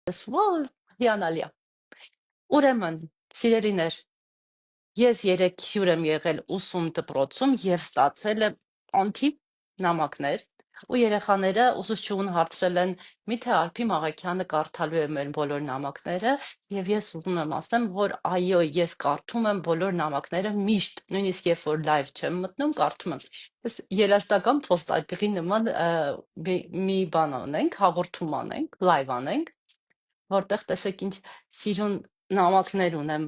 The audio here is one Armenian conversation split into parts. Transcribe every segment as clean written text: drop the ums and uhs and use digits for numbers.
Wow, հիանալի է։ Ուրեմն, սիրելիներ, ես 3 հյուր եմ եղել ուսում դպրոցում եւ ստացել եմ անթիվ նամակներ, ու երեխաները ուսուցչուհուն հարցրել են, միթե Արփի Մաղաքյանը կարդալու է մեր բոլոր նամակները, եւ ես ուզում եմ ասեմ, որ այո, ես կարդում եմ բոլոր նամակները միշտ, նույնիսկ երբ որ լայվ չեմ մտնում, կարդում եմ։ Ես երաժշտական փոստարկղի նման մի բան անենք, հաղորդում անենք, լայվ անենք, որտեղ տեսեք ինչ սիրուն նամակներ ունեմ,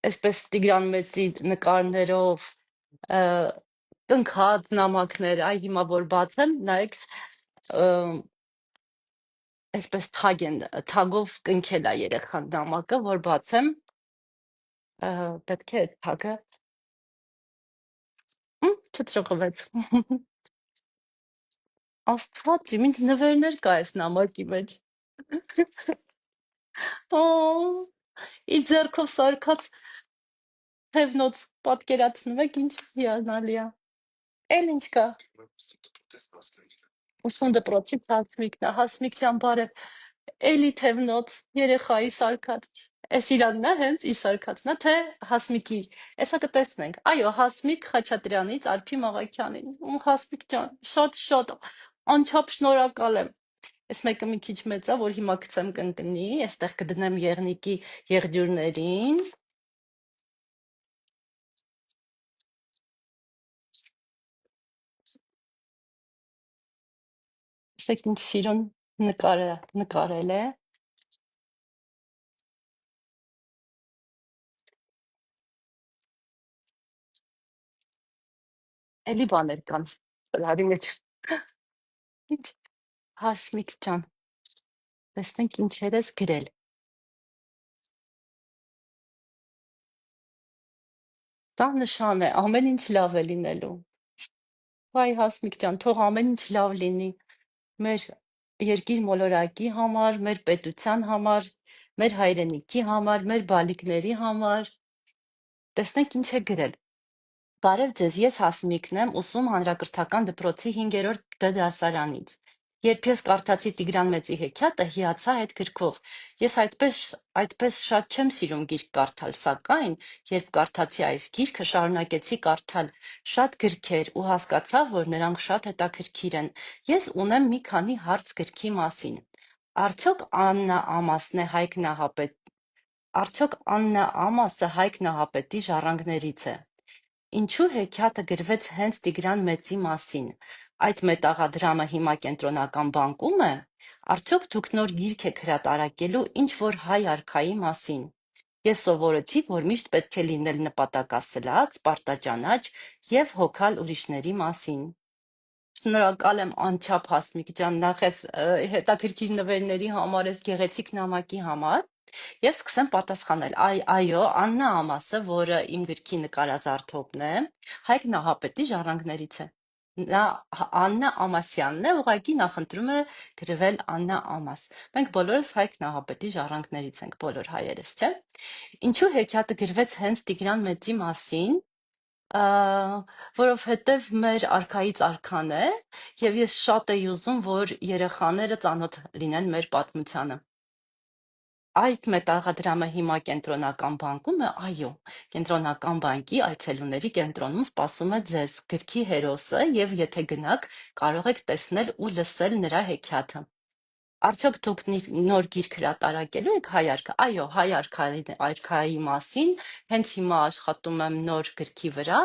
այսպես Տիգրան Մեծի նկարներով, տնքած նամակներ, այ հիմա որ բացեմ, նայեք, այսպես թագով կնքել է երեխան նամակը, որ բացեմ, պետք է այդ թագը, չծրղվեց, Աստված իմ, ինձ նվերներ կա այս նամակի մեջ, իր ձեռքով սարքած թևնոց պատկերացնում եք, ինչ հիանալի է, էլ ինչ կա, ուսուն դպրոցի Հասմիկն է, Հասմիկ ջան բարև, էլի թևնոց, երեխայի սարքած, էս իրանն է հենց իր սարքածն է, թե Հասմիկի, էսա կտեսնենք, այո, Հասմիկ Խաչատրյանից Արփի Մաղաքյանին, ու Հասմիկ ջան, շատ անչափ շնորհակալ եմ, այս մեկը մի քիչ մեծ է, որ հիմա գցեմ կընկնի, այստեղ կդնեմ եղնիկի եղջյուրներին, տեսեք ինչ սիրուն նկարել է, էլի բաներ կան, սրահի մեջ, ինչ, Հասմիկ ջան, տեսնենք ինչեր ես գրել, սա նշան է, ամեն ինչ լավ է լինելու, վայ Հասմիկ ջան, թող ամեն ինչ լավ լինի, մեր երկիր մոլորակի համար, մեր պետության համար, մեր հայրենիքի համար, մեր բալիկների համար, տեսնենք ինչ է գրել, բարև ձեզ, ես Հասմիկն եմ, ուսում հանրակրթական դպրոցի 5-րդ Դ դասարանից։ Երբ ես կարդացի Տիգրան Մեծի հեքիաթը, հիացա այդ գրքով։ Ես այդպես շատ չեմ սիրում գիրք կարդալ, սակայն, երբ կարդացի այս գիրքը, շարունակեցի կարդալ շատ գրքեր ու հասկացա, որ նրանք շատ հետաքրքիր են։ Ես ունեմ մի քանի հարց գրքի մասին։ Արդյոք Աննա Ամասը Հայկ Նահապետի ժառանգներից է։ Ինչու հեքիաթը գրվեց հենց Տիգրան Մեծի մասին, այդ մետաղադրամը հիմա կենտրոնական բանկում է, արդյոք դուք նոր գիրք եք հրատարակելու ինչ-որ հայ արքայի մասին, ես սովորեցի, որ միշտ պետք է լինել նպատակասլաց, պարտաճանաչ և հոգալ ուրիշների մասին, շնորհակալ եմ անչափ Հասմիկ ջան, նախ այս հետաքրքիր նվերների համար, այս գեղեցիկ նամակի համար, Եվ սկսեմ պատասխանել, այո, Աննա Ամասը, որը իմ գրքի նկարազարդողն է, Հայկ Նահապետի ժառանգներից է, նա Աննա Ամասյանն է, ուղղակի նախընտրում է գրվել Աննա Ամաս, մենք բոլորս Հայկ Նահապետի ժառանգներից ենք, բոլոր հայերս, չէ, ինչու հեքիաթը գրվեց հենց Տիգրան Մեծի մասին, որովհետև մեր արքայից արքան է, և ես շատ էի ուզում, որ երեխաները ծանոթ լինեն մեր պատմությանը, Այդ մետաղադրամը հիմա կենտրոնական բանկում է, այո, կենտրոնական բանկի այցելուների կենտրոնում սպասում է ձեզ գրքի հերոսը և եթե գնաք, կարող եք տեսնել ու լսել նրա հեքիաթը։ Արդյոք դուք նոր գիրք հրատարակելու եք հայ արքա, այո, հայ արքայի մասին, հենց հիմա աշխատում եմ նոր գրքի վրա,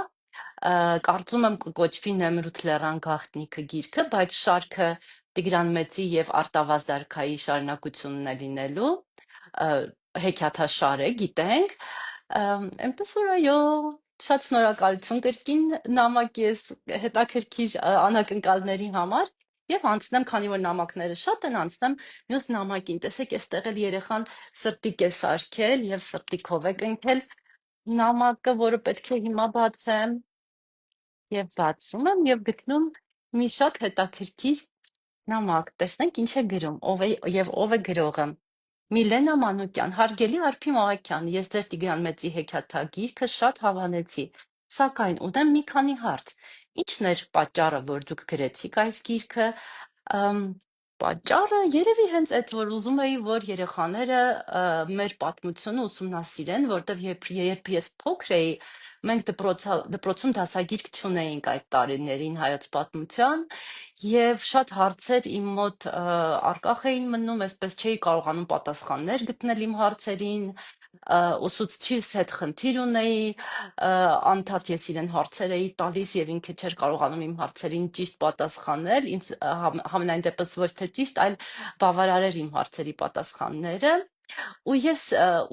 կարծում եմ կկոչվի Նեմրութ լեռան գաղտնիքը գիրքը, բայց շարքը Տիգրան Մեծի և Արտավազդ արքայի շարունակությունն է լինելու, հեքիաթաշար է, գիտենք, այնպես որ այո, շատ շնորհակալություն կրկին նամակի ես հետաքրքիր անակնկալների համար եւ անցնեմ, քանի որ նամակները շատ են, անցնեմ մյուս նամակին։ Տեսեք, այստեղ էլ երեխան սրտիկ է սարքել եւ սրտիկով է կնքել նամակը, որը պետք է հիմա բացեմ եւ բացում եմ եւ գտնում մի շատ հետաքրքիր նամակ։ Տեսնենք ինչ է գրում, ով է գրողը։ Միլենա Մանուկյան, հարգելի Արփի Մաղաքյան, ես ձեր Տիգրան Մեծի հեքիաթագիրքը շատ հավանեցի, սակայն ունեմ մի քանի հարց. Ի՞նչն էր պատճառը, որ դուք գրեցիք այս գիրքը, Պատճառը երևի հենց այդ որ ուզում էի, որ երեխաները մեր պատմությունը ուսումնասիրեն, որտեվ երբ ես փոքր էի, մենք դպրոցում դասագիրք չունեինք այդ տարիներին հայոց պատմության, եւ շատ հարցեր իմ մոտ արկախ էին մնում, այսպես չէի կարողանում պատասխաններ գտնել իմ հարցերին, ուսուցչիս հետ խնդիր ունեի, անդադ ես իրեն հարցեր էի տալիս եւ ինքը չէր կարողանում իմ հարցերին ճիշտ պատասխանել, ինձ համենայն դեպս ոչ թե ճիշտ, այլ բավարարեր իմ հարցերի պատասխանները, ու ես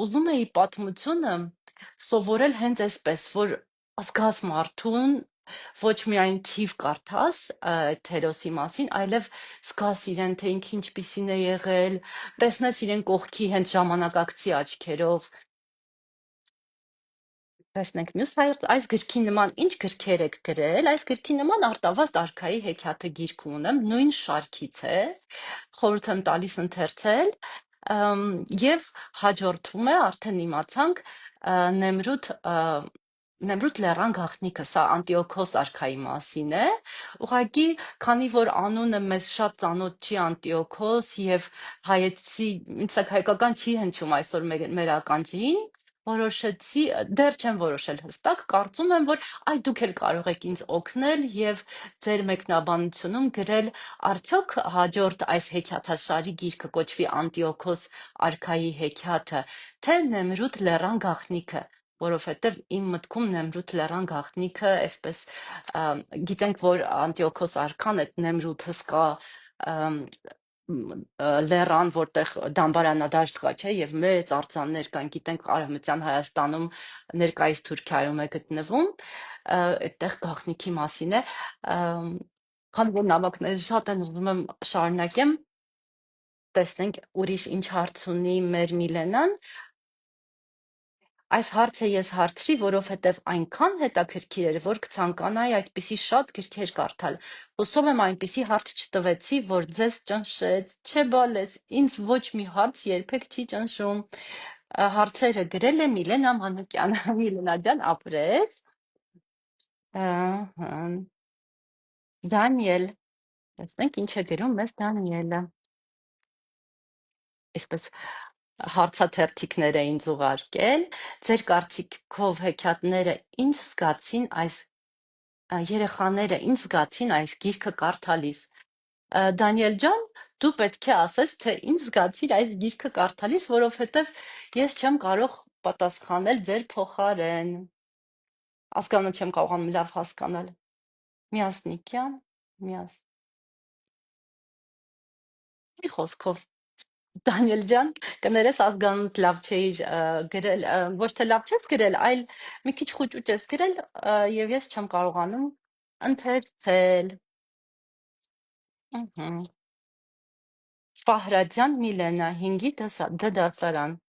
ուզում էի պատմությունը սովորել հենց այսպես, որ զգաս մարդուն, ոչ միայն թիվ կարդաս այդ հերոսի մասին, այլև զգաս իրեն, թե ինքը ինչպիսին է եղել, տեսնես իրեն կողքի հենց ժամանակակցի աչքերով, տեսնենք մյուս այս գրքի նման ինչ գրքեր եք գրել, այս գրքի նման Արտավազդ արքայի հեքիաթը գիրք ունեմ, նույն շարքից է, խորհուրդ եմ տալիս ընթերցել, եւ հաջորդում է, արդեն իմացանք, Նեմրութ լեռան գաղտնիքը, սա Անտիոքոս արքայի մասին է, ուղղակի, քանի որ անունը մեզ շատ ծանոթ չի Անտիոքոս եւ ինձ հայկական չի հնչում այսօր մեր ականջին, որոշեցի, դեռ չեմ որոշել հստակ, կարծում եմ, որ դուք էլ կարող եք ինձ օգնել եւ ձեր մեկնաբանությունում գրել արդյոք հաջորդ այս հեքիաթաշարի գիրքը կոչվի Անտիոքոս արքայի հեքիաթը, թե Նեմրութ լեռան գաղտնիքը, որովհետև իմ մտքում Նեմրութ լեռան գաղտնիքը, այսպես գիտենք, որ Անտիոքոս արքան այդ Նեմրութը սկա լեռան, որտեղ դամբարանադաշտ կա, չէ, եւ մեծ արձաններ կան, գիտենք Արևմտյան Հայաստանում, ներկայիս Թուրքիայում է գտնվում, այդտեղ գաղտնիքի մասին է, քանի որ նամակները շատ են, ուզում եմ շարունակեմ, տեսնենք ուրիշ ինչ հարց ունի մեր Միլենան, այս հարցը ես հարցրի, որովհետև այնքան հետաքրքիր էր, որ կցանկանայի այդպիսի շատ գրքեր կարդալ։ Հուսով եմ այնպիսի հարց չտվեցի, որ ձեզ ճնշեց, չէ բալես, ինձ ոչ մի հարց երբեք չի ճնշում։ Հարցերը գրել է Միլենա Մանուկյանը, Միլենա ջան, ապրես։ Դանիել, տեսնենք ինչ է գրում մեզ Դանիելը։ Այսպես հարցաթերթիկներ էին ուղարկել, ձեր կարծիքով հեքիաթները ինչ զգացին երեխաները ինչ զգացին այս գիրքը կարդալիս։ Դանիել ջան, դու պետք է ասես, թե ինչ զգացիր այս գիրքը կարդալիս, որովհետև ես չեմ կարող պատասխանել ձեր փոխարեն։ Ազգանուն չեմ կարողանում լավ հասկանալ։ Միասնիկյան, մի խոսքով։ Դանիել ջան, կներես ազգանունդ լավ չէիր գրել, ոչ թե լավ չես գրել, այլ մի քիչ խուճուճ ես գրել եւ ես չեմ կարողանում ընթերցել։ Ֆահրադյան Միլենա 5-ի դասարան։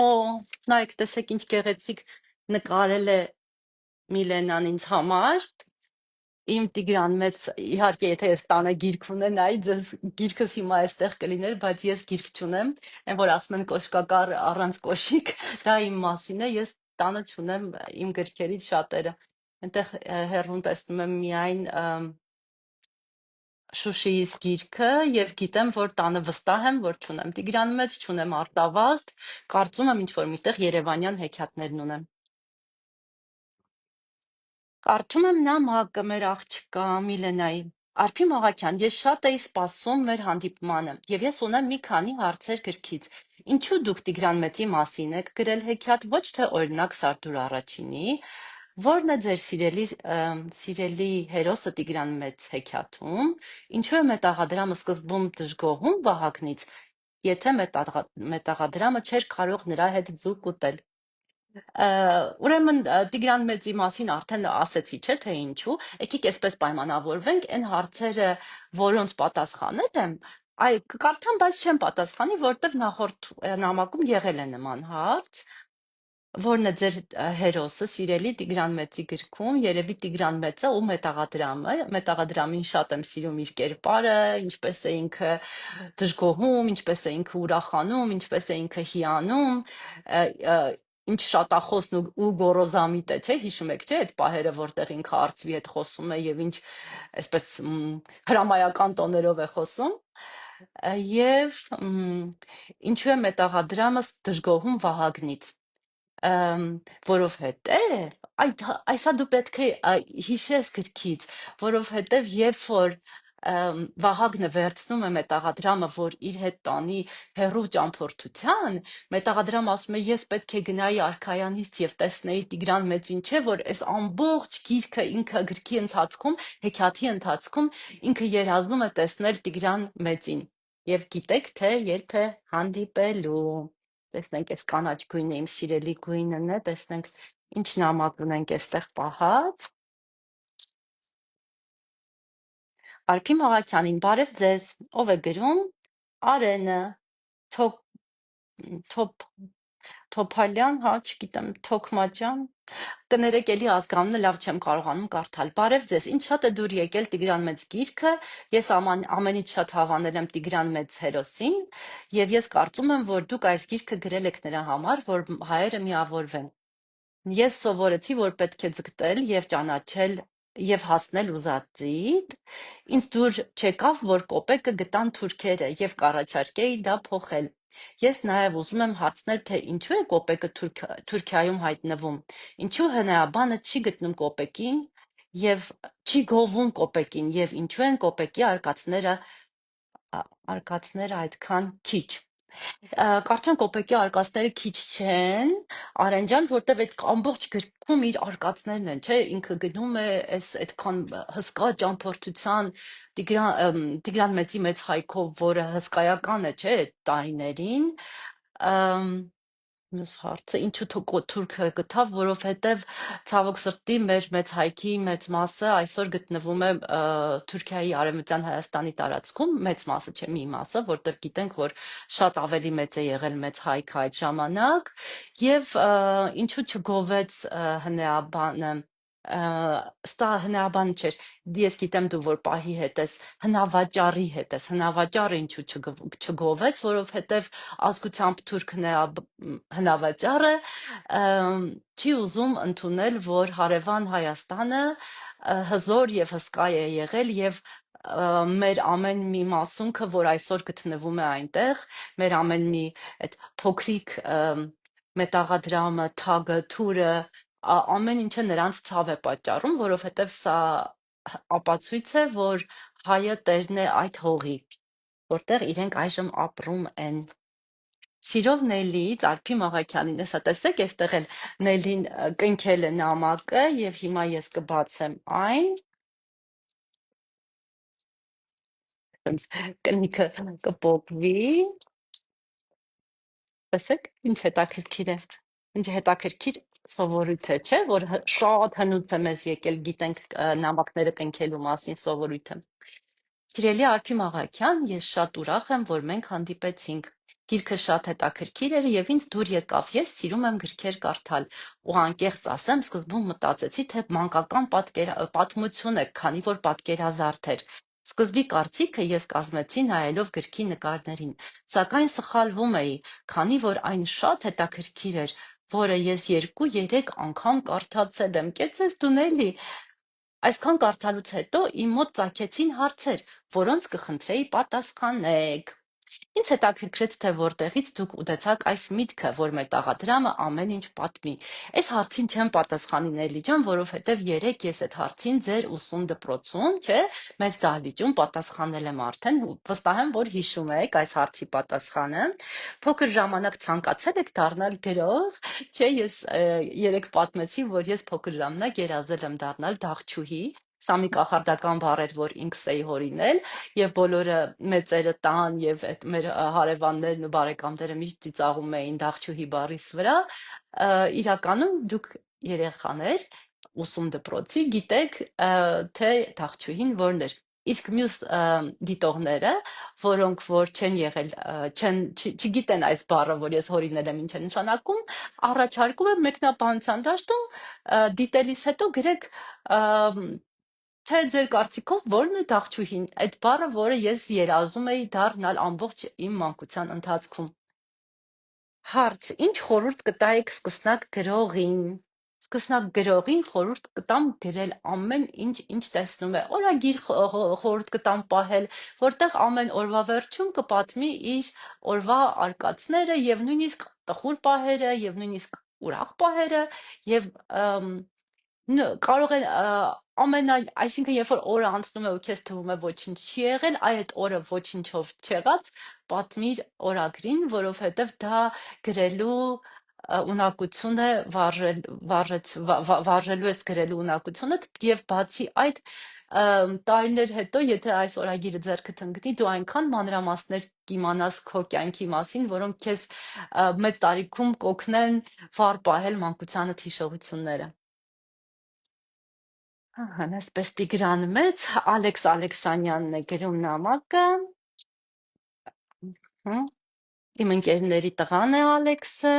Օ, նայեք, տեսեք ինչ գեղեցիկ նկարել է Միլենան ինձ համար։ Իմ Տիգրան մեծ, իհարկե, եթե ես տանը գիրք ունենայի, ձեզ գիրքս հիմա այստեղ կլիներ, բայց ես գիրք չունեմ, այն որ ասում են կոշկակար առանց կոշիկ, դա իմ մասին է, ես տանը չունեմ իմ գրքերից շատերը։ Այնտեղ հեռվում տեսնում եմ միայն Շուշիից գիրքը եւ գիտեմ, որ տանը վստահ եմ, որ չունեմ Տիգրան մեծ, չունեմ Արտավազդ, կարծում եմ ինչ որ միտեղ Երևանյան հեքիաթներն ունեմ։ Կարդում եմ նամակը մեր աղջկա Միլենայի։ Արփի Մաղաքյան, ես շատ էի սպասում մեր հանդիպմանը, եւ ես ունեմ մի քանի հարցեր գրքից։ Ինչու դուք Տիգրան մեծի մասին եք գրել հեքիաթ, ոչ թե օրինակ Սարդուր առաջինի, որն է ձեր սիրելի հերոսը Տիգրան մեծ հեքիաթում, ինչու է մետաղադրամը սկզբում դժգոհում Վահագնից, եթե մետաղադրամը չէր կարող նրա հետ ձուկ ուտել։ Ուրեմն Տիգրան մեծի մասին արդեն ասեցի, չէ, թե ինչու, եկեք այսպես պայմանավորվենք, այն հարցերը, որոնց պատասխանել եմ, կկարդամ, բայց չեմ պատասխանի, որտեղ նախորդ նամակում եղել է նման հարց, որն է ձեր հերոսը, սիրելի Տիգրան մեծի գրքում, երևի Տիգրան մեծը ու մետաղադրամին շատ եմ սիրում իր կերպարը, ինչպես է ինքը դժգոհում, ինչպես է ինքը ուրախանում, ինչպես է ինքը հիանում, ինչ շատախոսն ու գոռոզամիտ է, չէ՞, հիշում եք, չէ՞, այդ պահերը, որտեղ ինքը արծվի հետ խոսում է եւ ինչ այսպես հրամայական տոներով է խոսում, եւ ինչու է մետաղադրամը դժգոհում Վահագնից, որովհետեւ այսա դու պետք է հիշես գրքից, որովհետեւ երբ որ Վահագնը վերցնում է մետաղադրամը, որ իր հետ տանի հերու ճամփորդության, մետաղադրամը ասում է, ես պետք է գնայի արքայանից եւ տեսնեի Տիգրան Մեծին, չէ՞ որ այս ամբողջ գիրքը ինքը գրքի ընթացքում, հեքիաթի ընթացքում ինքը երազում է տեսնել Տիգրան Մեծին։ Եվ գիտեք թե երբ է հանդիպելու։ Տեսնենք այս կանաչ գույնը իմ սիրելի գույնն է, տեսնենք ինչ նամակ ունենք այստեղ պահած։ Արփի Մաղաքյանին, բարև ձեզ։ Ով է գրում։ Արենը, Թոփ Թոփ Թոփալյան, հա, չգիտեմ, Թոքմաջան։ Կներեք էլի ազգանունը լավ չեմ կարողանում կարդալ։ Բարև ձեզ։ Ինչ շատ է դուր եկել Տիգրան Մեծ գիրքը։ Ես ամենից շատ հավանել եմ Տիգրան Մեծ հերոսին, եւ ես կարծում եմ, որ դուք այս գիրքը գրել եք նրա համար, որ հայերը միավորվեն։ Ես սովորեցի, որ պետք է ձգտել եւ ճանաչել եւ հասնել ուզածիդ։ Ինձ դուր չեկավ, որ կոպեկը գտան թուրքերը եւ կառաջարկեի դա փոխել։ Ես նաեւ ուզում եմ հարցնել, թե ինչու է կոպեկը Թուրքիայում հայտնվում։ Ինչու հնայաբանը չի գտնում կոպեկին եւ չի գովում կոպեկին եւ ինչու են կոպեկի արկածները այդքան քիչ։ Կարծում եմ կոպեկի արկածները քիչ չեն, Արեն ջան, որտեվ այդ ամբողջ գրքում իր արկածներն են, չէ՞, ինքը գնում է այս այդքան հսկա ճամփորդության Տիգրան Մեծի մեծ հայքով, որը հսկայական է, չէ՞, այդ տարիներին։ Մյուս հարցը ինչու թուրքը գտավ, որովհետև ցավոք սրտի մեր մեծ հայքի մեծ մասը այսօր գտնվում է Թուրքիայի արևմտյան Հայաստանի տարածքում, մեծ մասը չէ, մի մասը, որտեղ գիտենք, որ շատ ավելի մեծ է եղել մեծ հայքը այդ ժամանակ, եւ ինչու չգովեց հնեաբանը ստա հնաբան չէր, ես գիտեմ դու որ պահի հետ ես, հնավաճառի հետ ես, հնավաճառը ինչու չգովեց, որովհետև ազգությամբ թուրք հնավաճառը չի ուզում ընդունել, որ հարևան Հայաստանը հզոր եւ հսկա է եղել եւ մեր ամեն մի մասունքը, որ այսօր գտնվում է այնտեղ, մեր ամեն մի այդ փոքրիկ մետաղադրամը, թագը, թուրը, ամեն ինչը նրանց ցավ է պատճառում, որովհետև սա ապացույց է, որ հայը տերն է այդ հողի, որտեղ իրենք այժմ ապրում են։ Սիրով Նելլիից Արփի Մաղաքյանին, հեսա տեսեք, այստեղ էլ Նելլին կնքել է նամակը եւ հիմա ես կբացեմ այն, տենց կնիքը կպոկվի, տեսեք, ինչ հետաքրքիր է, ինչ հետաքրքիր սովորույթ է, չէ, որ շատ հնուց է մեզ եկել գիտենք նամակները կնքելու մասին սովորույթը։ Սիրելի Արփի Մաղաքյան, ես շատ ուրախ եմ, որ մենք հանդիպեցինք։ Գիրքը շատ հետաքրքիր էր եւ ինձ դուր եկավ։ Ես սիրում եմ գրքեր կարդալ ու անկեղծ ասեմ, սկզբում մտածեցի, թե մանկական պատմություն է, քանի որ պատկերազարդ էր։ Սկզբի կարծիքը ես կազմեցի նայելով գրքի նկարներին, սակայն սխալվում էի, քանի որ այն շատ հետաքրքիր էր, որը ես 2-3 անգամ կարդացել եմ։ Կեցես դու էլի։ Այսքան կարդալուց հետո իմ մոտ ծագեցին հարցեր, որոնց կխնդրեի պատասխանեք։ Ինձ հետաքրքրեց, թե որտեղից դուք ուտեցաք այս միտքը, որ մետաղադրամը ամեն ինչ պատմի։ Այս հարցին չեմ պատասխանի Նելի ջան, որովհետև երեք ես այդ հարցին ձեր ուսում դպրոցում, չէ, մեծ դահլիճում պատասխանել եմ արդեն, վստահ եմ, որ հիշում եք այս հարցի պատասխանը։ Փոքր ժամանակ ցանկացել եք դառնալ գրող, չէ, ես երեք պատմեցի, որ ես փոքր ժամանակ երազել եմ դառնալ դաղչուհի։ Սա մի կախարդական բառ էր, որ ինքս էի հորինել, եւ բոլորը մեծերը տան եւ այդ մեր հարևաններն ու բարեկամները միշտ ծիծաղում էին դաղչուհի բառիս վրա, իրականում դուք երեխաներ ուսում դպրոցի գիտեք թե դաղչուհին որն էր, իսկ մյուս դիտողները, որոնք որ չեն եղել, չգիտեն այս բառը, որ ես հորինել եմ ինչ է նշանակում, առաջարկում եմ մեկնաբանության դաշտում դիտելիս հետո գրեք թե ձեր կարծիքով ո՞րն է դաղչուհին, այդ բառը, որը ես երազում էի դառնալ ամբողջ իմ մանկության ընթացքում։ Հարց. Ինչ խորհուրդ կտայիք սկսնակ գրողին։ Սկսնակ գրողին խորհուրդ կտամ գրել ամեն ինչ տեսնում է։ Օրագիր խորհուրդ կտամ պահել, որտեղ ամեն օրվա վերջում կպատմի իր օրվա արկածները եւ նույնիսկ տխուր պահերը եւ նույնիսկ ուրախ պահերը եւ կարող են այսինքն երբ որ օրը անցնում է ու քեզ թվում է ոչինչ չի եղել, այդ օրը ոչինչով չեղած, պատմիր օրագրին, որովհետև դա գրելու ունակություն է վարժելու ես գրելու ունակությունը եւ բացի այդ տարիներ հետո եթե այս օրագիրը ձեռքդ ընկնի դու այնքան մանրամասներ կիմանաս քո կյանքի մասին, որոնք քեզ մեծ տարիքում կօգնեն վառ պահել մանկությանդ հիշողությունները։ Ահա, այսպես Տիգրան Մեծ, Ալեքս Ալեքսանյանն է գրում նամակը։ Հմ, Իմ ընկերների տղան է Ալեքսը։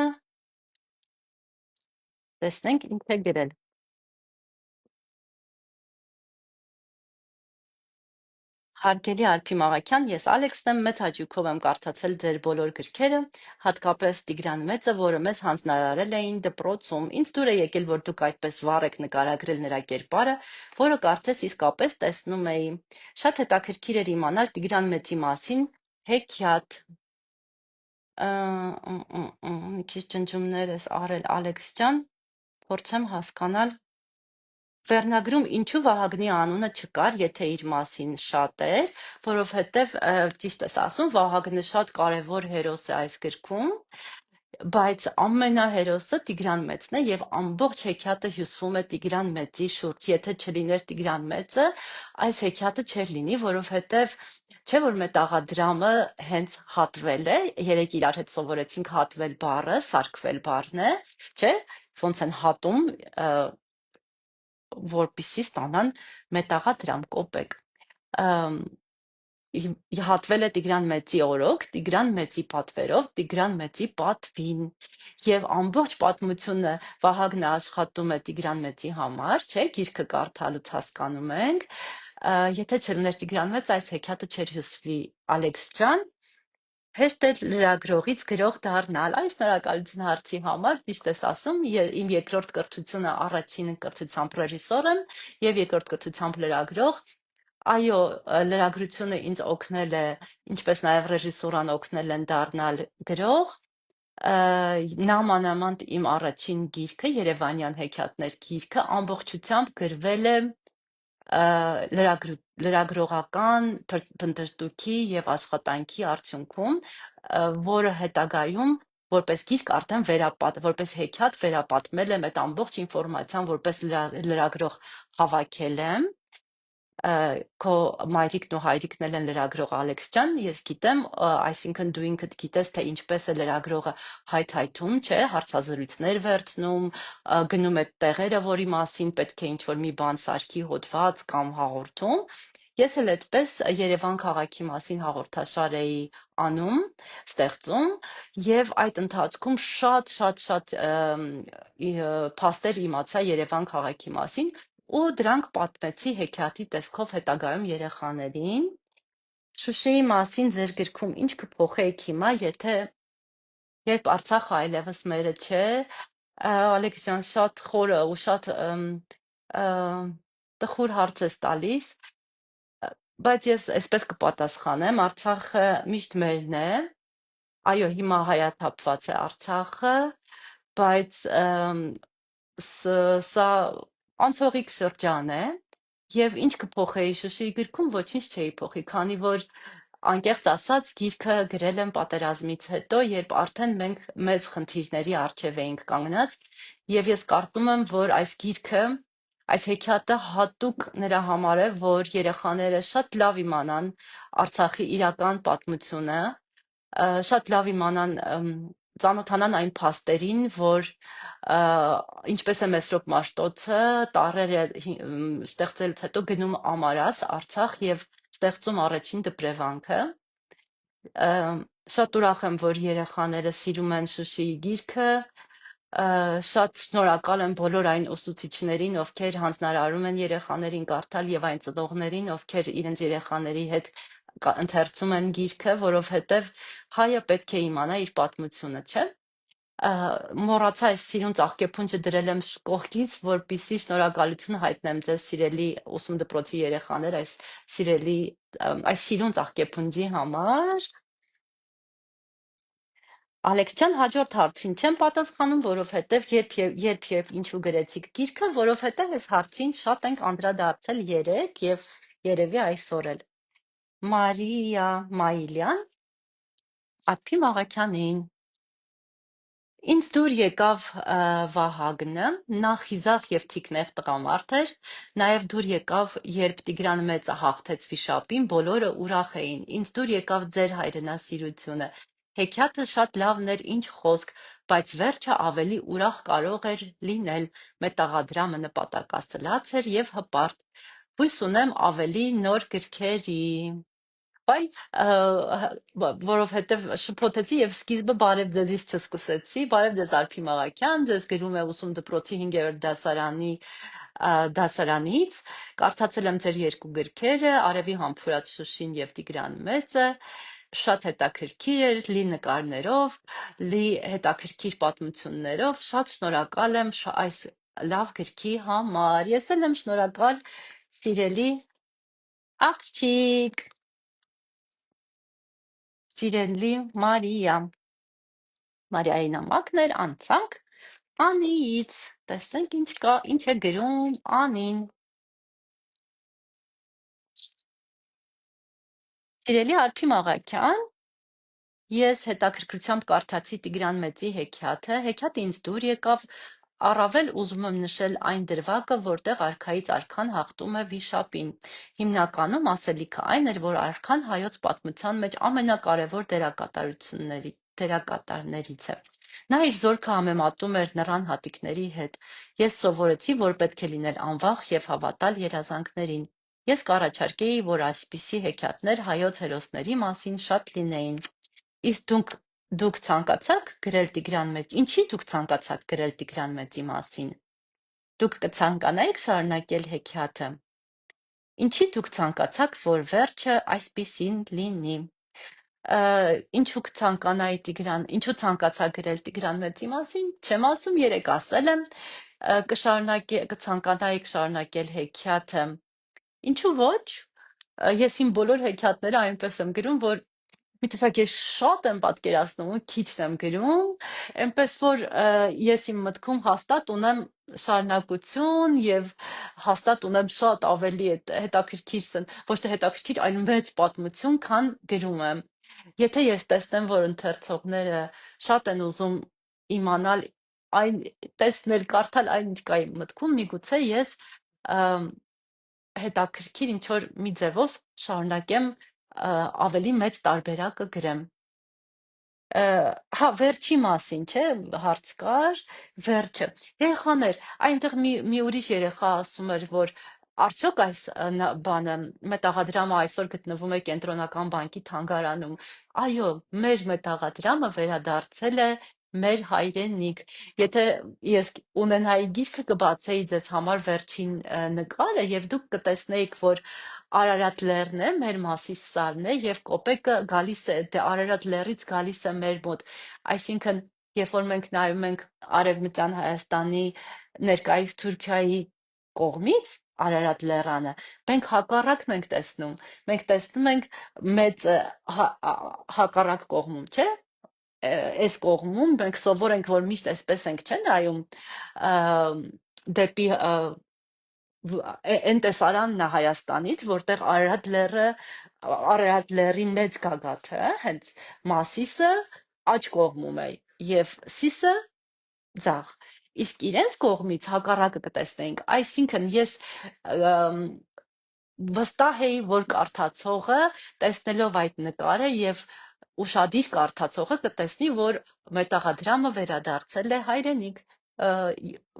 Տեսնենք ինչ է գրել։ Հարգելի Արփի Մաղաքյան, ես Ալեքսն եմ, մեծ հաճույքով եմ կարդացել ձեր բոլոր գրքերը, հատկապես Տիգրան Մեծը, որը մեզ հանձնարարել էին դպրոցում։ Ինձ դուր է եկել, որ դուք այդպես վառ եք նկարագրել նրա կերպարը, որը կարծես իսկապես տեսնում էի։ Շատ հետաքրքիր էր իմանալ Տիգրան Մեծի մասին, հեքիաթ, մի քիչ ջնջումներ ես արել Ալեքս ջան, փորձեմ հասկանալ Վերնագրում ինչու Վահագնի անունը չկար, եթե իր մասին շատ էր, որովհետև ճիշտ ես ասում, Վահագնը շատ կարևոր հերոս է այս գրքում, բայց ամենահերոսը Տիգրան Մեծն է եւ ամբողջ հեքիաթը հյուսվում է Տիգրան Մեծի շուրջ։ Եթե չլիներ Տիգրան Մեծը, այս հեքիաթը չէր լինի, որովհետև չէ որ մետաղադրամը հենց հատվել է, երեք իրար հետ սովորեցինք հատվել բառը, սարքվել բառն է, չէ՞, ոնց են հատում որպիսի ստանան մետաղադրամ կոպեկ։ Հատվել է Տիգրան Մեծի օրոք, Տիգրան Մեծի պատվերով, Տիգրան Մեծի պատվին եւ ամբողջ պատմությունը Վահագնը աշխատում է Տիգրան Մեծի համար, չէ՞, գիրքը կարդալուց հասկանում ենք։ Եթե չլիներ Տիգրան Մեծ, այս հեքիաթը չէր հյուսվի Ալեքս ջան, հեշտ էր լրագրողից գրող դառնալ։ Այն շնորհակալություն հարցի համար, ճիշտ ես ասում, իմ երկրորդ կրթությունը առաջին կրթությամբ ռեժիսոր եմ եւ երկրորդ կրթությամբ լրագրող։ Այո, լրագրությունը ինձ օգնել է, ինչպես նաեւ ռեժիսուրան օգնել են դառնալ գրող։ Նամանամանդ իմ առաջին գիրքը, Երևանյան հեքիաթներ գիրքը, ամբողջությամբ գրվել է լրագրողական փնտրտուքի եւ աշխատանքի արդյունքում, որը հետագայում որպես գիրք արդեն որպես հեքիաթ վերապատմել եմ այդ ամբողջ ինֆորմացիան, որպես լրագրող հավաքել եմ։ Քո մայրիկն ու հայրիկն են լրագրող Ալեքս ջան, ես գիտեմ, այսինքն դու ինքդ գիտես, թե ինչպես է լրագրողը հայթայթում, չէ, հարցազրույցներ վերցնում, գնում է տեղերը, որի մասին պետք է ինչ-որ մի բան սարքի, հոդված կամ հաղորդում։ Ես էլ այդպես Երևան քաղաքի մասին հաղորդաշար էի անում, ստեղծում, եւ այդ ընթացքում շատ փաստեր իմացա Երևան քաղաքի մասին, ու դրանք պատմեցի հեքիաթի տեսքով հետագայում երեխաներին։ Շուշիի մասին ձեր գրքում ինչ կփոխեիք հիմա, երբ Արցախը այլևս մերը չէ, Ալեքս ջան, շատ խորը ու շատ տխուր հարց ես տալիս, բայց ես այսպես կպատասխանեմ, Արցախը միշտ մերն է, այո, հիմա հայաթափված է Արցախը, բայց սա անցողիկ շրջան է եւ ինչ կփոխեի Շուշիի գրքում ոչինչ չէի փոխի, քանի որ անկեղծ ասած գիրքը գրել եմ պատերազմից հետո, երբ արդեն մենք մեծ խնդիրների առջև էինք կանգնած եւ ես կարծում եմ, որ այս գիրքը, այս հեքիաթը հատուկ նրա համար է, որ երեխաները շատ լավ իմանան Արցախի իրական պատմությունը, շատ լավ իմանան ծանոթանան այն փաստերին, որ ինչպես է Մեսրոպ Մաշտոցը տառերը ստեղծելուց հետո գնում Ամարաս, Արցախ եւ ստեղծում առաջին դպրևանքը։ Շատ ուրախ եմ, որ երեխաները սիրում են Շուշիի գիրքը, շատ շնորհակալ եմ բոլոր այն ուսուցիչներին, ովքեր հանձնարարում են երեխաներին կարդալ եւ այն ծնողներին, ովքեր իրենց երեխաների հետ ընթերցում են գիրքը, որովհետեւ հայը պետք է իմանա իր պատմությունը, չէ՞։ Մոռացա այս սիրուն ծաղկեփունջը դրել եմ կողքից, որպեսզի շնորհակալություն հայտնեմ ձեզ սիրելի ուսում դպրոցի երեխաներ, այս սիրուն ծաղկեփունջի համար։ Ալեքս ջան, հաջորդ հարցին չեմ պատասխանում, որովհետև երբ եւ ինչու գրեցիք գիրքը, որովհետև այս հարցին շատ ենք անդրադարձել երեք եւ երևի այսօր էլ։ Մարիա Մայիլյան, Ափի Մաղաքյանին։ Ինձ դուր եկավ Վահագնը, նա խիզախ եւ թիկնեղ տղամարդ էր, նաեւ դուր եկավ, երբ Տիգրան մեծը հաղթեց վիշապին, բոլորը ուրախ էին, ինձ դուր եկավ ձեր հայրենասիրությունը, հեքիաթը շատ լավն էր, ինչ խոսք, բայց վերջը ավելի ուրախ կարող էր լինել, մետաղադրամը նպատակասլաց էր եւ հպարտ, հույս ունեմ ավելի նոր գրքերի։ Բայ, որովհետև շփոթեցի եւ սկիզբը բարև ձեզից չսկսեցի, բարև ձեզ Արփի Մաղաքյան, ձեզ գրում է ուսում դպրոցի 5-րդ դասարանից, կարդացել եմ ձեր երկու գրքերը, Արևի համբուրած Շուշին եւ Տիգրան մեծը, շատ հետաքրքիր էր, լի նկարներով, լի հետաքրքիր պատմություններով, շատ շնորհակալ եմ այս լավ գրքի համար։ Ես էլ եմ շնորհակալ, սիրելի աղջիկ, սիրելի Մարիա։ Մարիայի նամակն էր, անցանք Անիից, տեսնենք ինչ կա, ինչ է գրում Անին։ Սիրելի Արփի Մաղաքյան, ես հետաքրքրությամբ կարդացի Տիգրան մեծի հեքիաթը, հեքիաթը ինձ դուր եկավ, առավել ուզում եմ նշել այն դրվագը, որտեղ արքայից արքան հաղթում է վիշապին։ Հիմնականում ասելիքը այն էր, որ արքան հայոց պատմության մեջ ամենակարևոր դերակատարներից է։ Նա իր զորքը համեմատում էր նռան հատիկների հետ։ Ես սովորեցի, որ պետք է լինել անվախ եւ հավատալ երազանքներին։ Ես կառաջարկեի, որ այսպիսի հեքիաթներ հայոց հերոսների մասին շատ լինեին։ Իսկ դուք ցանկացաք գրել Տիգրան մեծ, ինչի դուք ցանկացաք գրել Տիգրան մեծի մասին։ Դուք կցանկանայիք շարունակել հեքիաթը։ Ինչի դուք ցանկացաք, որ վերջը այսպիսին լինի։ Ինչու ցանկացա գրել Տիգրան մեծի մասին, չեմ ասում, երեք ասել եմ, կցանկանայիք շարունակել հեքիաթը, ինչու ոչ, ես իմ բոլոր հեքիաթները այնպես եմ գրում, որ մի տեսակ ես շատ եմ պատկերացնում ու քիչ եմ գրում, այնպես որ ես իմ մտքում հաստատ ունեմ շարունակություն եւ հաստատ ունեմ շատ ավելի հետաքրքիր, ոչ թե հետաքրքիր, այլ մեծ պատմություն, քան գրում եմ։ Եթե ես տեսնեմ, որ ընթերցողները շատ են ուզում իմանալ տեսնել, կարդալ այն, ինչ կա իմ մտքում, միգուցե ես հետաքրքիր ինչ որ մի ձևով շարունակեմ ավելի մեծ տարբերակը գրեմ։ Հա, վերջի մասին, չէ, հարց կար, վերջը։ Երեխաներ, այնտեղ մի ուրիշ երեխա ասում էր, որ արդյոք այս բանը մետաղադրամը այսօր գտնվում է կենտրոնական բանկի թանգարանում։ Այո, մեր մետաղադրամը վերադարձել է մեր հայրենիք։ Եթե ես ունենայի գիրքը, կբացեի ձեզ համար վերջին նկարը եւ դուք կտեսնեիք, որ Արարատ լեռն է, մեր Մասիս սարն է եւ կոպեկը գալիս է, դե Արարատ լեռից գալիս է մեր մոտ։ Այսինքն, երբ որ մենք նայում ենք Արևմտյան Հայաստանի ներկայիս Թուրքիայի կողմից Արարատ լեռանը, մենք հակառակն ենք տեսնում։ Մենք տեսնում ենք մեծ հակառակ կողմում, չէ՞։ Այս կողմում մենք սովոր ենք, որ միշտ այսպես ենք, չէ՞, նայում դեպի այն տեսարանն է Հայաստանից, որտեղ Արարատ լեռի մեծ գագաթը, հենց Մասիսը աջ կողմում է եւ Սիսը ձախ։ Իսկ իրենց կողմից հակառակը կտեսնենք, այսինքն ես վստահ էի, որ կարդացողը տեսնելով այդ նկարը եւ ուշադիր կարդացողը կտեսնի, որ մետաղադրամը վերադարձել է հայրենիք։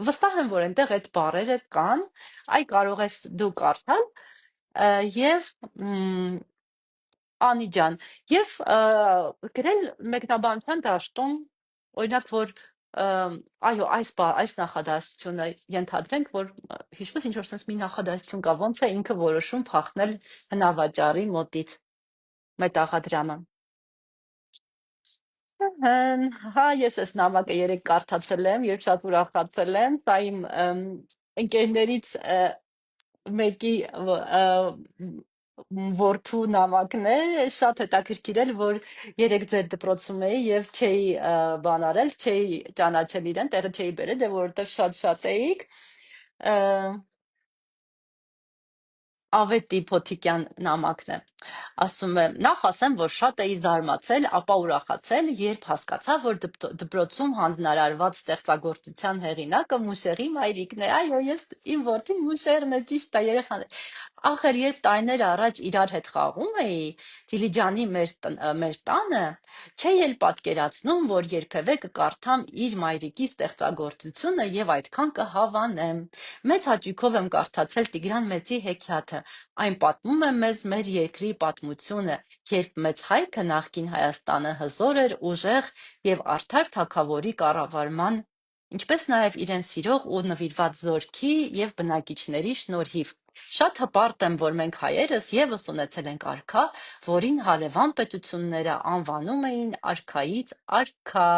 Վստահ եմ, որ այնտեղ այդ բառերը կան, այ կարող ես դու կարդալ եւ Անի ջան, եւ գրել մեկնաբանության դաշտում, օրինակ, որ այո, այս նախադասությունը ենթադրենք, որ հիշում ես ինչ որ sense մի նախադասություն կա, ոնց է ինքը որոշում փախնել հնավաճառի մոտից մետաղադրամը։ Հա, ես այս նամակը երեք կարդացել եմ, երբ շատ ուրախացել եմ, սա իմ ընկերներից մեկի որդու նամակն է, շատ հետաքրքիր էր, որ երեք ձեր դպրոցում էի եւ չէի բան արել, չէի ճանաչել իրեն, տեղը չէի բերել, դե որովհետեւ շատ էիք։ Ավետի Փոթիկյան նամակն է։ Ասում է. նախ ասեմ, որ շատ էի զարմացել, ապա ուրախացել, երբ հասկացա, որ դպրոցում հանձնարարված ստեղծագործության հեղինակը Մուշեղի մայրիկն է։ Այո, ես իմ որդին Մուշեղն է, ճիշտ է, երեխաներ։ Ախր երբ տարիներ առաջ իրար հետ խաղում էի Դիլիջանի մեր տանը, չէի էլ պատկերացնում, որ երբևէ կկարդամ իր մայրիկի ստեղծագործությունը եւ այդքան կհավանեմ։ Մեծ հաճույքով եմ կարդացել Տիգրան Մեծի հեքիաթը։ Այն պատմում է մեզ մեր երկրի պատմությունը, երբ Մեծ Հայքը նախկին Հայաստանը հզոր էր, ուժեղ եւ արդար թագավորի կառավարման, ինչպես նաեւ իրեն սիրող ու նվիրված զորքի եւ բնակիչների շնորհիվ։ Շատ հպարտ եմ, որ մենք հայերս եւս ունեցել ենք արքա, որին հարևան պետությունները անվանում էին արքայից արքա։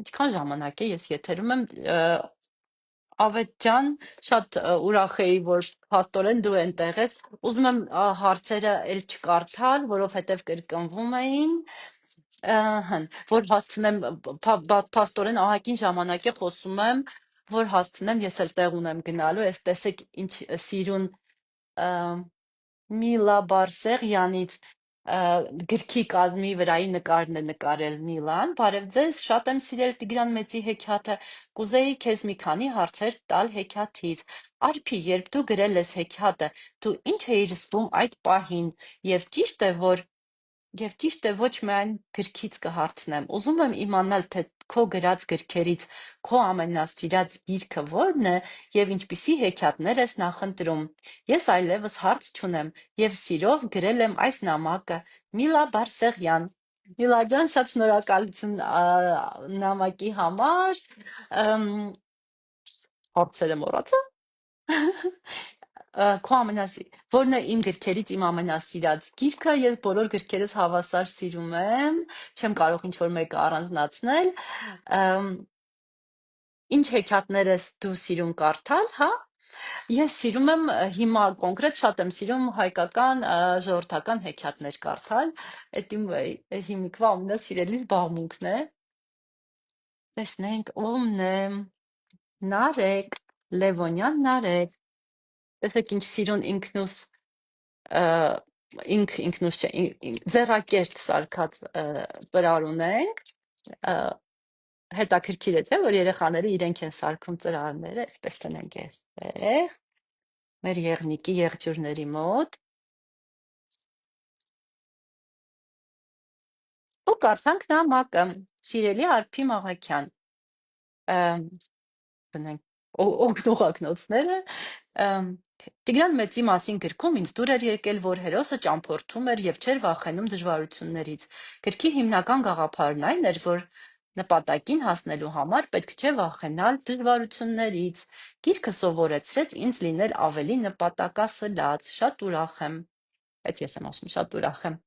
Ինչքան ժամանակ է ես եթերում եմ, Ավետ ջան, շատ ուրախ էի, որ փաստորեն դու այնտեղ ես։ Ուզում եմ հարցերը էլ չկարդալ, որովհետև կրկնվում էին, որ հասցնեմ, փաստորեն ահագին ժամանակ է խոսում եմ, որ հասցնեմ, ես էլ տեղ ունեմ գնալու, ես տեսեք ինչ սիրուն Միլա Բարսեղյանից գրքի կազմի վրայի նկարն է նկարել Միլան։ Բարև ձեզ, շատ եմ սիրել Տիգրան Մեծի հեքիաթը, կուզեի քեզ մի քանի հարցեր տալ հեքիաթից։ Արփի, երբ դու գրել ես հեքիաթը, դու ինչ էիր զգում այդ պահին, եւ ճիշտ է ոչ միայն գրքից կհարցնեմ։ Ուզում եմ իմանալ, թե քո գրած գրքերից քո ամենասիրած գիրքը ո՞րն է եւ ինչպիսի հեքիաթներ ես նախընտրում։ Ես այլևս հարց չունեմ եւ սիրով գրել եմ այս նամակը։ Միլա Բարսեղյան։ Միլա ջան, շատ շնորհակալություն նամակի համար։ Հարցերը մոռացա։ Որն է իմ գրքերից իմ ամենասիրած գիրքը, ես բոլոր գրքերս հավասար սիրում եմ, չեմ կարող ինչ-որ մեկը առանձնացնել։ Ինչ հեքիաթներ ես դու սիրում կարդալ, հա? Ես սիրում եմ հիմա կոնկրետ շատ եմ սիրում հայկական ժողովրդական հեքիաթներ կարդալ, այդ իմ հիմիկվա ամենասիրելի զբաղմունքն է։ Տեսնենք ում է, Նարեկ, Լևոնյան Նարեկ, տեսեք ինչ սիրուն ինքնուս ինքնուս չէ, ձեռակերտ սարքած ծրար ունենք, հետաքրքիր է թե, որ երեխաները իրենք են սարքում ծրարները, այսպես տնենք այստեղ, մեր եղնիկի եղջյուրների մոտ, ու կարդանք նամակը, սիրելի Արփի Մաղաքյան, դնենք օգնողակնոցները, Տիգրան Մեծի մասին գրքում ինձ դուր էր եկել, որ հերոսը ճամփորդում էր եւ չէր վախենում դժվարություններից։ Գրքի հիմնական գաղափարն այն էր, որ նպատակին հասնելու համար պետք չէ վախենալ դժվարություններից։ Գիրքը սովորեցրեց ինձ լինել ավելի նպատակասլաց, շատ ուրախ եմ։ Այդ ես եմ ասում, շատ ուրախ եմ։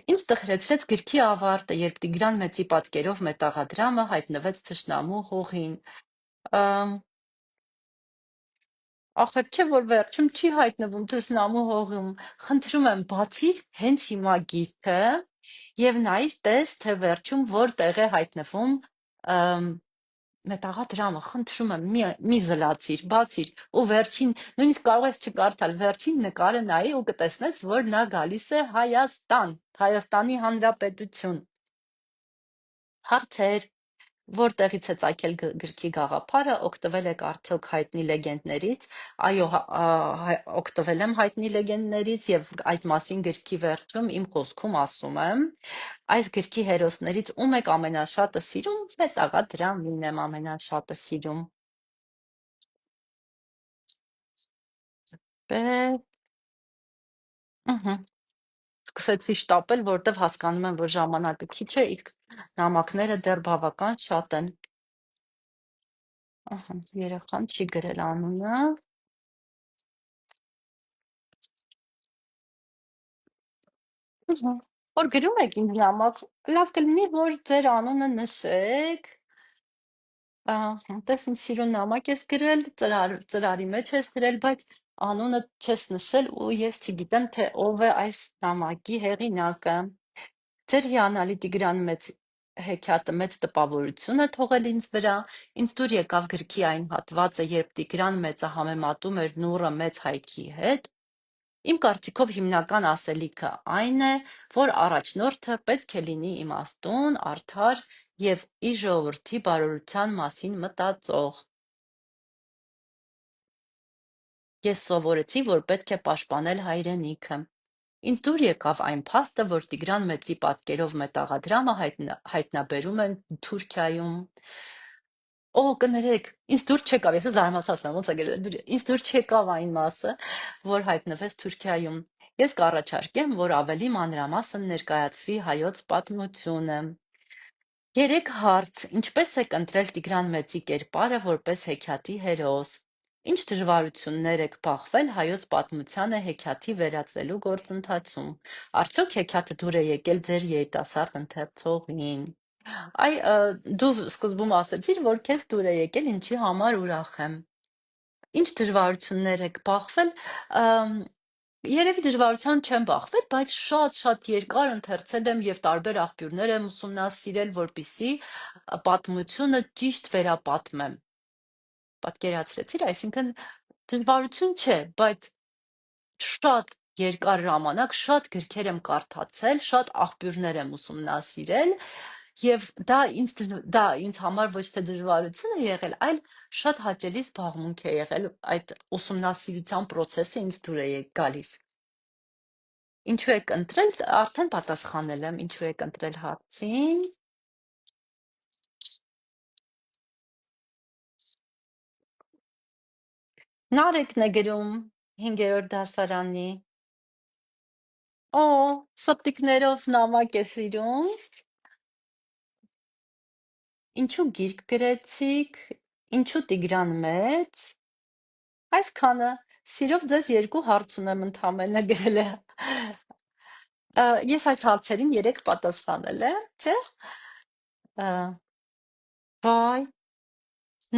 Ինձ տխրեցրեց գրքի ավարտը, երբ Տիգրան Մեծի պատկերով մետաղադրամը հայտնվեց թշնամու հողին։ Ախր չէ որ վերջում չի հայտնվում թշնամու հողում, խնդրում եմ բացիր հենց հիմա գիրքը եւ նայիր տես, թե վերջում որտեղ է հայտնվում մետաղադրամը, խնդրում եմ մի զլացիր, բացիր ու վերջին, նույնիսկ կարող ես չկարդալ, վերջին նկարը նայի ու կտեսնես, որ նա գալիս է Հայաստան, Հայաստանի Հանրապետություն։ Հարցեր. Որտեղից է ծագել գրքի գաղափարը, օգտվել եք արդյոք հայտնի լեգենդներից, այո, օգտվել եմ հայտնի լեգենդներից եւ այդ մասին գրքի վերջում իմ խոսքում ասում եմ, այս գրքի հերոսներից ում եք ամենաշատը սիրում, մետաղադրամին եմ ամենաշատը սիրում։ Սկսեցի շտապել, որտեվ հասկանում եմ, որ ժամանակը քիչ է, իսկ նամակները դեռ բավական շատ են։ Երեխան չի գրել անունը։ Որ գրում եք ինձ նամակ, լավ կլինի, որ ձեր անունը նշեք, տես ինչ սիրուն նամակ ես գրել, ծրարի մեջ ես գրել, բայց անունը չես նշել ու ես չգիտեմ, թե ով է այս նամակի հեղինակը։ Ձեր հիանալի Տիգրան մեծ հեքիաթը մեծ տպավորություն է թողել ինձ վրա, ինձ դուր եկավ գրքի այն հատվածը, երբ Տիգրան մեծը համեմատում էր նուռը մեծ հայքի հետ, իմ կարծիքով հիմնական ասելիքը այն է, որ առաջնորդը պետք է լինի իմաստուն, արդար և իր ժողովրդի բարօրության մասին մտածող։ Ես սովորեցի, որ պետք է պաշտպանել հայրենիքը։ Ինձ դուր եկավ այն փաստը, որ Տիգրան մեծի պատկերով մետաղադրամը հայտնաբերում են Թուրքիայում։ Օ, կներեք, ինձ դուր չեկավ, ես զարմացած եմ, ոնց է գրել, ինձ դուր չեկավ այն մասը, որ հայտնվեց Թուրքիայում։ Ես կառաջարկեմ, որ ավելի մանրամասն ներկայացվի հայոց պատմությունը։ Երեք հարց. ինչպես եք ընտրել Տիգրան մեծի կերպարը որպես հեքիաթի հերոս։ Ինչ դժվարություններ եք բախվել հայոց պատմությանը հեքիաթի վերածելու գործընթացում։ Արդյոք հեքիաթը դուր է եկել ձեր երիտասարդ ընթերցողին։ Այ դու սկզբում ասացիր, որ քեզ դուր է եկել, ինչի համար ուրախ եմ։ Ինչ դժվարություններ եք բախվել, երևի դժվարության չեմ բախվել, բայց շատ երկար ընթերցել եմ եւ տարբեր աղբյուրներ եմ ուսումնասիրել, որպիսի պատմությունը ճիշտ վերապատմեմ։ Պատկերացրեցիր, այսինքն դժվարություն չէ, բայց շատ երկար ժամանակ շատ գրքեր եմ կարդացել, շատ աղբյուրներ եմ ուսումնասիրել եւ դա ինձ համար ոչ թե դժվարություն է եղել, այլ շատ հաճելի զբաղմունք է եղել այդ ուսումնասիրության process-ը ինձ դուր է գալիս։ Ինչու եք ընտրել, արդեն պատասխանել եմ, ինչու եք ընտրել հարցին։ Նարեկն է գրում 5-րդ դասարանի։ Օ, սպտիկներով նամակ է սիրում։ Ինչու գիրք գրեցիք, ինչու Տիգրան մեծ, այսքանը, սիրով ձեզ 2 հարց ունեմ ընդամենը գրել է։ Ես այս հարցերին 3 պատասխանել եմ, չէ՞։ Վայ,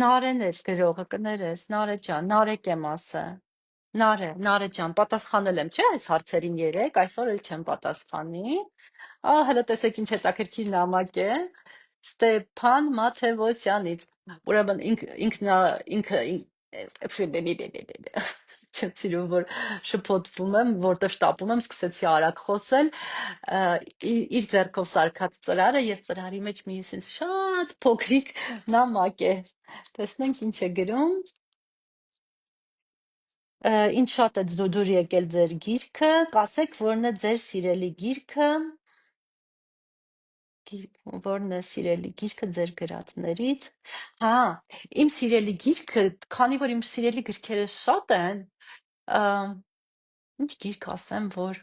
Նարեն էր գրողը, կներես, Նարե ջան, Նարեկ եմ ասել։ Նարե ջան, պատասխանել եմ, չէ՞, այս հարցերին 3, այսօր էլ չեմ պատասխանի։ Հələ տեսեք ինչ հետաքրքիր նամակ է։ Ստեփան Մաթևոսյանից։ Ուրեմն ինքը չեմ սիրում, որ շփոթվում եմ, որտեղ շտապում եմ, սկսեցի արագ խոսել, իր ձեռքով սարքած ծրարը եւ ծրարի մեջ մի sense շատ փոքրիկ նամակ է։ Տեսնենք ինչ է գրում։ Ինչ շատ է դուր եկել ձեր գիրքը, կասեք, որն է ձեր սիրելի գիրքը, որն է սիրելի գիրքը ձեր գրածներից։ Հա, իմ սիրելի գիրքը, քանի որ իմ սիրելի գրքերը շատ են, ինչ գիրք ասեմ, որ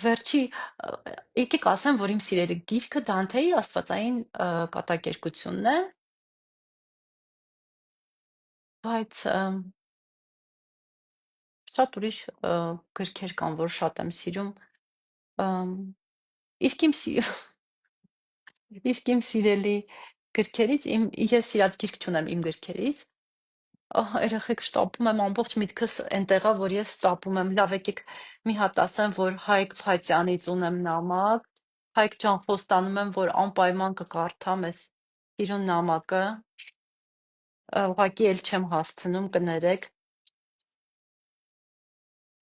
վերջի եկեք ասեմ, որ իմ սիրելի գիրքը Դանթեի Աստվածային կատակերգությունն է, բայց շատ ուրիշ գրքեր կան, որ շատ եմ սիրում։ Իսկ իմ սիրելի գրքերից ես սիրած գիրք չունեմ իմ գրքերից։ Երեխեք շտապում եմ, ամբողջ միտքս այնտեղ է, որ ես շտապում եմ։ Լավ, եկեք մի հատ ասեմ, որ Հայկ Փաթյանից ունեմ նամակ։ Հայկ ջան, խոստանում եմ, որ անպայման կկարդամ այս սիրուն նամակը։ Ուղղակի էլ չեմ հասցնում, կներեք։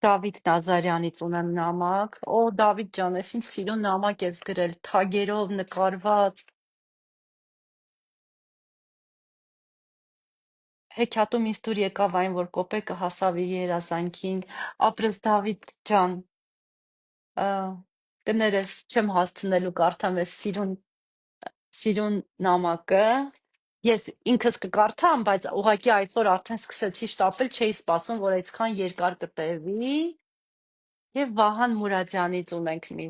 Դավիթ Նազարյանից ունեմ նամակ։ Օ, Դավիթ ջան, ես ինչ սիրուն նամակ ես գրել, թագերով նկարված։ Հեքիաթում ինձ դուր եկավ այն, որ կոպեկը հասավ իր երազանքին, ապրես Դավիթ ջան, կներես, չեմ հասցնելու կարդամ այս սիրուն նամակը, ես ինքս կկարդամ, բայց ուղղակի այսօր արդեն սկսեցի շտապել, չէի սպասում, որ այսքան երկար կտևի, և Վահան Մուրադյանից ունենք մի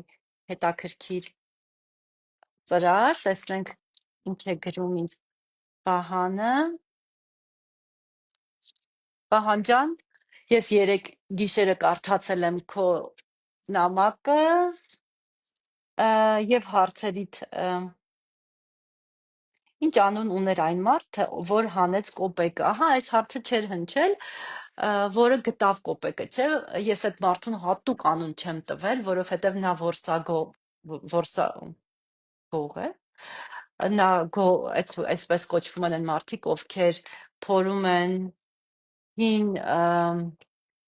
հետաքրքիր ծրար, տեսնենք ինչ է գրում ինձ Վահանը։ Վահան ջան, ես երեկ գիշերը կարդացել եմ քո նամակը, Եվ հարցերիդ ինչ անուն ուներ այն մարդը, որ հանեց կոպեկը։ Ահա, այս հարցը չէր հնչել, որը գտավ կոպեկը, չէ՞։ Ես այդ մարդուն հատուկ անուն չեմ տվել, որովհետև նա որսագող է։ Նա այսպես կոչվում են այն մարդիկ, ովքեր փորում են հին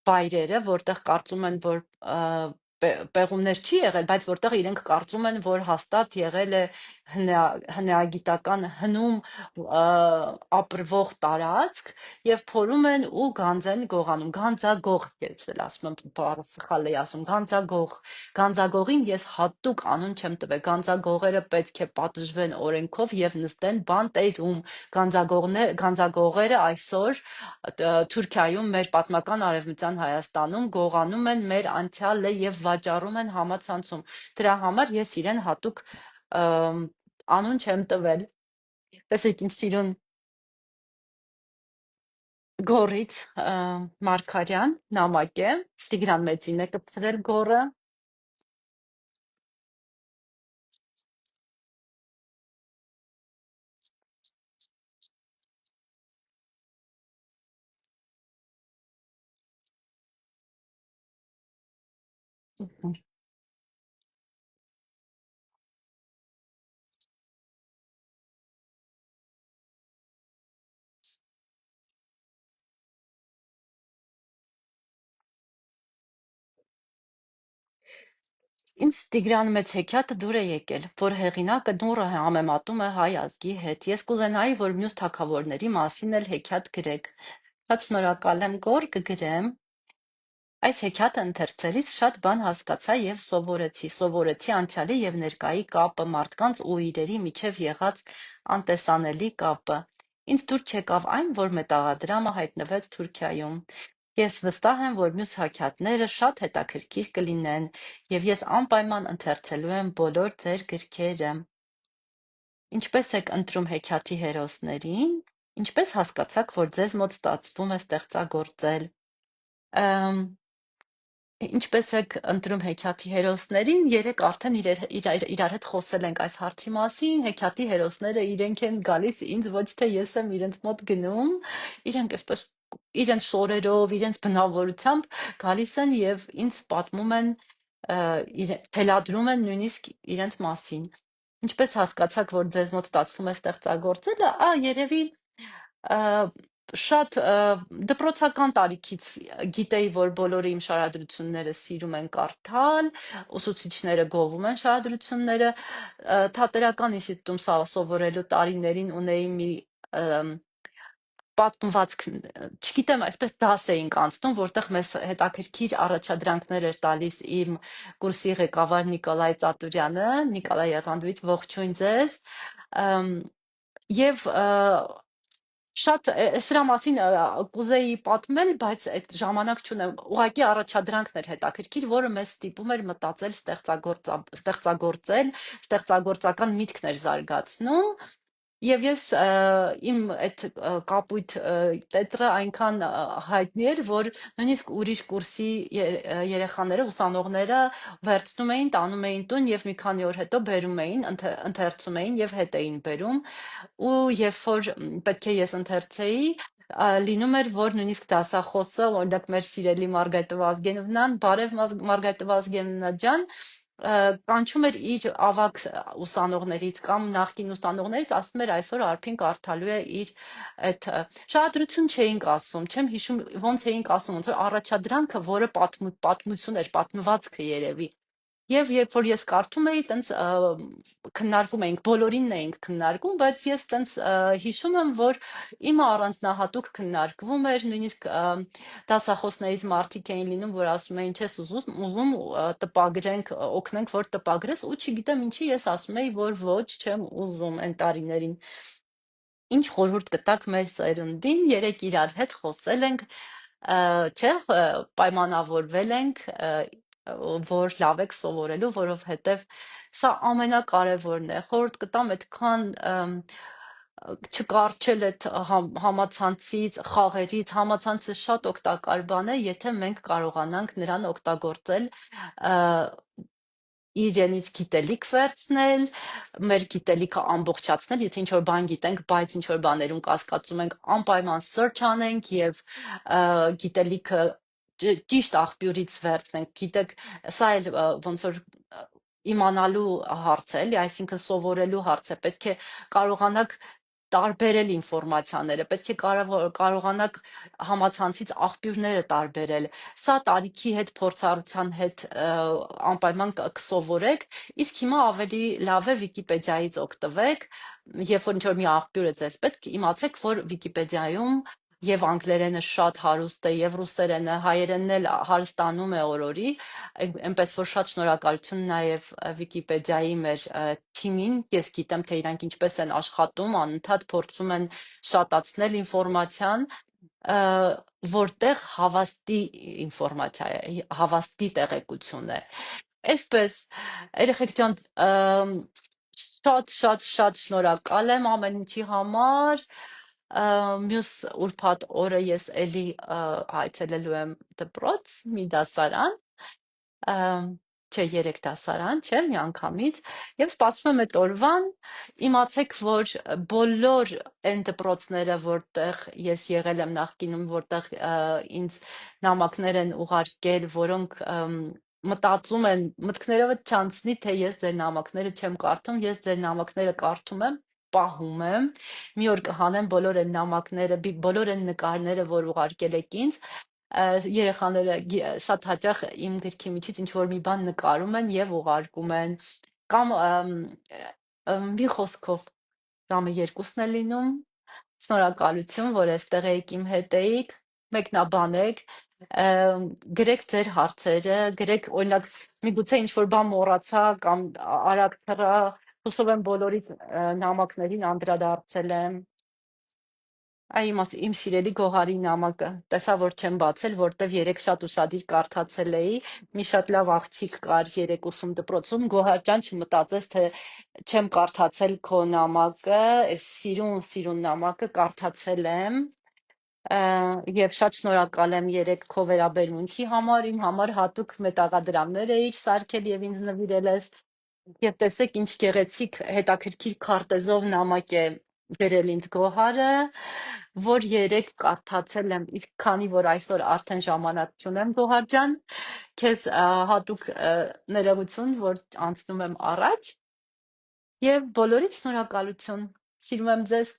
վայրերը, որտեղ կարծում են, որ պեղումներ չի եղել, բայց որտեղ իրենք կարծում են, որ հաստատ եղել է հնագիտական հնում ապրվող տարածք եւ փորում են ու գանձ են գողանում, գանձագող ես էլ ասում եմ, բառը սխալ էի ասում, գանձագող։ Գանձագողին ես հատուկ անուն չեմ տվել, գանձագողերը պետք է պատժվեն օրենքով եւ նստեն բանտերում։ Գանձագողերը այսօր Թուրքիայում, մեր պատմական արևմտյան Հայաստանում գողանում են մեր անցյալը եւ վաճառում են համացանցում։ Դրա համար ես իրեն հատուկ անուն չեմ տվել։ Տեսեք իմ սիրուն գորից Մարգարյան նամակ է, Տիգրան Մեծին է կպցրել գորը։ Ինձ Տիգրան մեծ հեքիաթը դուր է եկել, որ հեղինակը դուռը համեմատում է հայ ազգի հետ։ Ես կուզենայի, որ մյուս թագավորների մասին էլ հեքիաթ գրեք։ Շատ շնորհակալ եմ, գոր կգրեմ։ Այս հեքիաթը ընթերցելիս շատ բան հասկացա և սովորեցի անցյալի և ներկայի կապը, մարդկանց ու իրերի միջև եղած անտեսանելի կապը։ Ինձ դուր չեկավ այն, որ մետաղադրամը հայտնվեց Թուրքիայում։ Ես վստահ եմ, որ մյուս հեքիաթները շատ հետաքրքիր կլինեն, և ես անպայման ընթերցելու եմ բոլոր ձեր գրքերը։ Ինչպես եք ընտրում հեքիաթի հերոսներին։ Ինչպես հասկացաք, որ ձեզ մոտ ստացվում է ստեղծագործել։ Ինչպես եք ընտրում հեքիաթի հերոսներին, երեկ արդեն իրար հետ խոսել ենք այս հարցի մասին, հեքիաթի հերոսները իրենք են գալիս ինձ, ոչ թե ես եմ իրենց մոտ գնում, իրենք այսպես իրենց շորերով, իրենց բնավորությամբ գալիս են եւ ինձ պատմում են, թելադրում են նույնիսկ իրենց մասին։ Ինչպես հասկացաք, որ ձեզ մոտ ստացվում է ստեղծագործելը, երևի շատ դպրոցական տարիքից գիտեի, որ բոլորը իմ շարադրությունները սիրում են կարդալ, ուսուցիչները գովում են շարադրությունները, թատերական ինստիտուտում սովորելու տարիներին ունեի մի պատմվածք, չգիտեմ, այսպես դաս էինք անցնում, որտեղ մեզ հետաքրքիր առաջադրանքներ էր տալիս իմ կուրսի ղեկավար Նիկոլայ Ծատուրյանը, Նիկոլայ Երանդովիչ, ողջույն ձեզ, եւ շատ սրա մասին կուզեի պատմել, բայց այդ ժամանակ չունեմ։ Ուղղակի առաջադրանքն էր հետաքրքիր, որը մեզ ստիպում էր մտածել, ստեղծագործական միտքն էր զարգացնում։ Եվ ես իմ այդ կապույտ տետրը այնքան հայտնի էր, որ նույնիսկ ուրիշ կուրսի երեխաները, ուսանողները վերցնում էին, տանում էին տուն եւ մի քանի օր հետո բերում էին, ընթերցում էին եւ հետ էին բերում։ Ու երբ որ պետք է ես ընթերցեի, լինում էր, որ նույնիսկ դասախոսը, օրինակ մեր սիրելի Մարգարիտը Վազգենովնան, բարև Մարգարիտը Վազգենովնա ջան, կանչում էր իր ավագ ուսանողներից կամ նախկին ուսանողներից, ասում էր այսօր Արփին կարդալու է իր այդ շարադրություն չէինք ասում, չեմ հիշում ոնց էինք ասում, ոնց որ առաջադրանքը, որը պատմություն էր, պատմվածքը երևի։ Եվ երբ որ ես կարդում էի, տենց քննարկում էինք, բոլորինն էինք քննարկում, բայց ես տենց հիշում եմ, որ իմը առանձնահատուկ քննարկվում էր, նույնիսկ դասախոսներից մարդիկ էին լինում, որ ասում էին, չես ուզում տպագրենք, օգնենք, որ տպագրես, ու չգիտեմ ինչի ես ասում էի, որ ոչ, չեմ ուզում այն տարիներին։ Ինչ խորհուրդ կտաք մեր սերունդին, երեք իրար հետ խոսել ենք, չէ, պայմանավորվել ենք, որ լավ եք սովորելու, որովհետև սա ամենակարևորն է։ Խորհուրդ կտամ այդքան չկարչել այդ համացանցից, խաղերից, համացանցը շատ օգտակար բան է, եթե մենք կարողանանք նրան օգտագործել իրենից գիտելիք վերցնել, մեր գիտելիքը ամբողջացնել, եթե ինչ-որ բան գիտենք, բայց ինչ-որ բաներում կասկածում ենք, անպայման search անենք եւ գիտելիքը ճիշտ աղբյուրից վերցնենք։ Գիտեք, սա էլ ոնց որ իմանալու հարց է, էլի, այսինքն սովորելու հարց է, պետք է կարողանաք տարբերել ինֆորմացիաները, պետք է կարողանաք համացանցից աղբյուրները տարբերել։ Սա տարիքի հետ, փորձառության հետ անպայման կսովորեք, իսկ հիմա ավելի լավ է Վիկիպեդիայից օգտվեք, երբ որ ինչ-որ մի աղբյուր է ձեզ պետք, իմացեք, որ Վիկիպեդիայում եւ անգլերենը շատ հարուստ է, եւ ռուսերենը, հայերենն էլ հարստանում է օրորի, այնպես որ շատ շնորհակալություն նաեւ Վիկիպեդիայի մեր թիմին, ես գիտեմ, թե իրանք ինչպես են աշխատում, անընդհատ փորձում են շատացնել ինֆորմացիան, որտեղ հավաստի ինֆորմացիա է, հավաստի տեղեկություն է։ Այսպես, երեխեք ջան, շատ շնորհակալ եմ ամեն ինչի համար։ Մյուս ուրբաթ օրը ես էլի այցելելու եմ դպրոց, մի դասարան, չէ, 3 դասարան, չէ, միանգամից, եւ սպասում եմ այդ օրվան, իմացեք, որ բոլոր այն դպրոցները, որտեղ ես եղել եմ նախկինում, որտեղ ինձ նամակներ են ուղարկել, որոնք մտածում են, մտքներովդ չանցնի, թե ես ձեր նամակները չեմ կարդում, ես ձեր նամակները կարդում եմ, պահում եմ, մի օր կհանեմ բոլոր այն նամակները, բոլոր այն նկարները, որ ուղարկել եք ինձ, երեխաները շատ հաճախ իմ գրքի միջից ինչ որ մի բան նկարում են եւ ուղարկում են, կամ մի խոսքով ժամը 2-ն է լինում, շնորհակալություն, որ այստեղ եք իմ հետ էիք, մեկնաբանեք, գրեք ձեր հարցերը, գրեք օրինակ միգուցե ինչ որ բան մոռացա կամ արագ թռա, հուսով եմ բոլորից նամակներին անդրադարձել եմ։ Այ իմ սիրելի Գոհարի նամակը, տեսա, որ չեմ բացել, որտեվ երեք շատ ուշադիր կարդացել էի, մի շատ լավ աղջիկ կար երեկուսում դպրոցում, Գոհար ջան, չմտածես, թե չեմ կարդացել քո նամակը, այս սիրուն նամակը կարդացել եմ, եւ շատ շնորհակալ եմ երեք քո վերաբերմունքի համար, իմ համար հատուկ մետաղադրամներ էիր սարքել եւ ինձ նվիրել ես, եւ տեսեք ինչ գեղեցիկ հետաքրքիր քարտեզով նամակ է գրել ինձ Գոհարը, որ երեք կարդացել եմ, իսկ քանի որ այսօր արդեն ժամանակ չունեմ Գոհար ջան, քեզ հատուկ ներողություն, որ անցնում եմ առաջ, եւ բոլորիդ շնորհակալություն, սիրում եմ ձեզ։